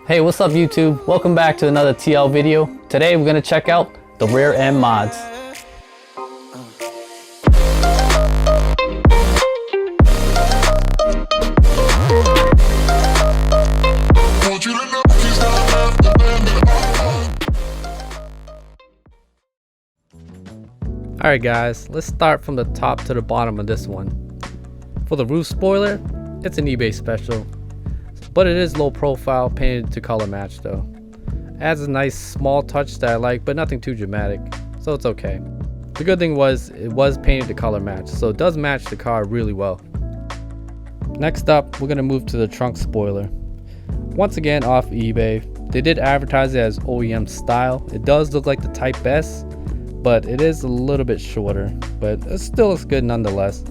Hey, what's up YouTube? Welcome back to another TL video. Today we're going to check out the rear end mods. Alright guys, let's start from the top to the bottom of this one. For the roof spoiler, it's an eBay special, but it is low profile, painted to color match though. Adds a nice small touch that I like, but nothing too dramatic, so it's okay. The good thing was, it was painted to color match, so it does match the car really well. Next up, we're going to move to the trunk spoiler. Once again off eBay. They did advertise it as OEM style. It does look like the Type S, but it is a little bit shorter, but it still looks good nonetheless.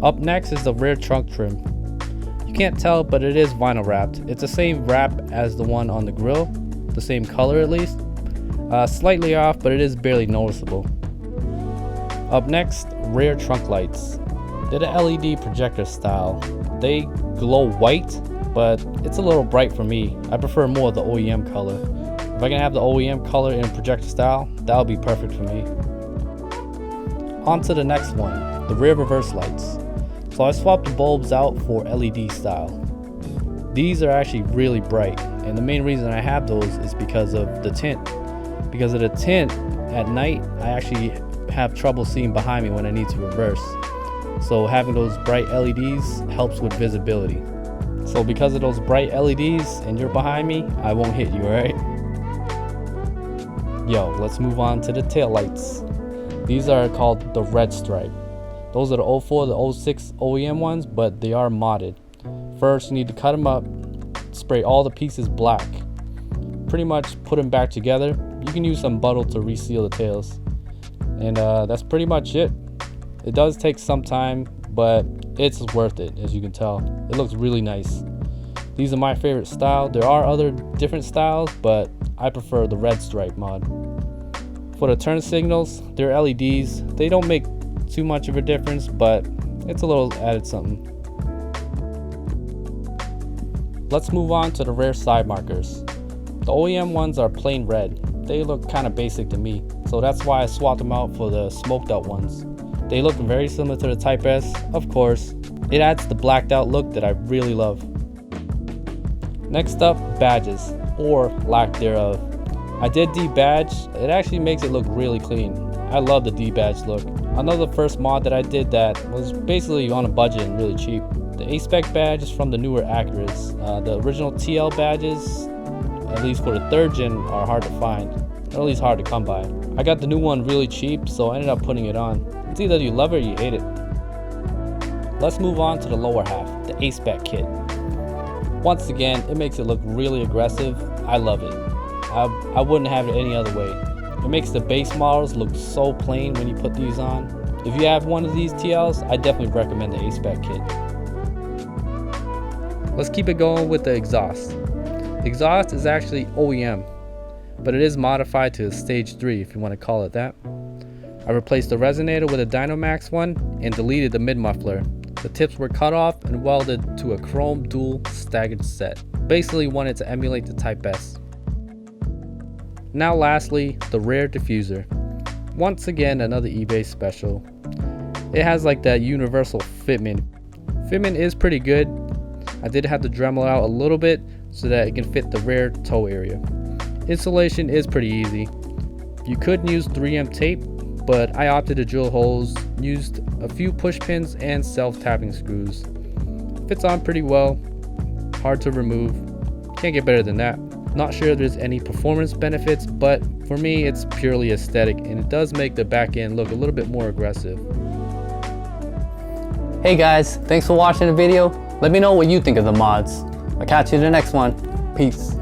Up next is the rear trunk trim. You can't tell, but it is vinyl wrapped. It's the same wrap as the one on the grille, the same color at least. Slightly off, but it is barely noticeable. Up next, rear trunk lights. They're the LED projector style. They glow white, but it's a little bright for me. I prefer more of the OEM color. If I can have the OEM color in projector style, that would be perfect for me. On to the next one, the rear reverse lights. So I swapped the bulbs out for LED style. These are actually really bright, and the main reason I have those is because of the tint. Because of the tint, at night I actually have trouble seeing behind me when I need to reverse. So having those bright LEDs helps with visibility. So because of those bright LEDs and you're behind me, I won't hit you, alright? Yo, let's move on to the tail lights. These are called the red stripe. Those are the 04, the 06 OEM ones, but they are modded. First, you need to cut them up, spray all the pieces black. Pretty much put them back together. You can use some butyl to reseal the tails. And that's pretty much it. It does take some time, but it's worth it, as you can tell. It looks really nice. These are my favorite style. There are other different styles, but I prefer the red stripe mod. For the turn signals, they're LEDs. They don't make too much of a difference, but it's a little added something. Let's move on to the rear side markers. The OEM ones are plain red. They look kind of basic to me, so that's why I swapped them out for the smoked out ones. They look very similar to the Type S, of course. It adds the blacked out look that I really love. Next up, badges, or lack thereof. I did debadge. It actually makes it look really clean. I love the debadge look. Another first mod that I did that was basically on a budget and really cheap. The A-Spec badge is from the newer Acuras. The original TL badges, at least for the 3rd gen, are hard to find, or at least hard to come by. I got the new one really cheap, so I ended up putting it on. It's either you love it or you hate it. Let's move on to the lower half, the A-Spec kit. Once again, it makes it look really aggressive. I love it. I wouldn't have it any other way. It makes the base models look so plain when you put these on. If you have one of these TLs, I definitely recommend the A-Spec kit. Let's keep it going with the exhaust. The exhaust is actually OEM, but it is modified to a stage 3 if you want to call it that. I replaced the resonator with a Dynamax one and deleted the mid-muffler. The tips were cut off and welded to a chrome dual staggered set. Basically wanted to emulate the Type S. Now lastly, the rear diffuser. Once again, another eBay special. It has like that universal fitment. Fitment is pretty good. I did have to dremel out a little bit so that it can fit the rear toe area. Installation is pretty easy. You could use 3M tape, but I opted to drill holes, used a few push pins and self-tapping screws. Fits on pretty well, hard to remove. Can't get better than that. Not sure if there's any performance benefits, but for me it's purely aesthetic, and it does make the back end look a little bit more aggressive. Hey guys, thanks for watching the video. Let me know what you think of the mods. I'll catch you in the next one. Peace.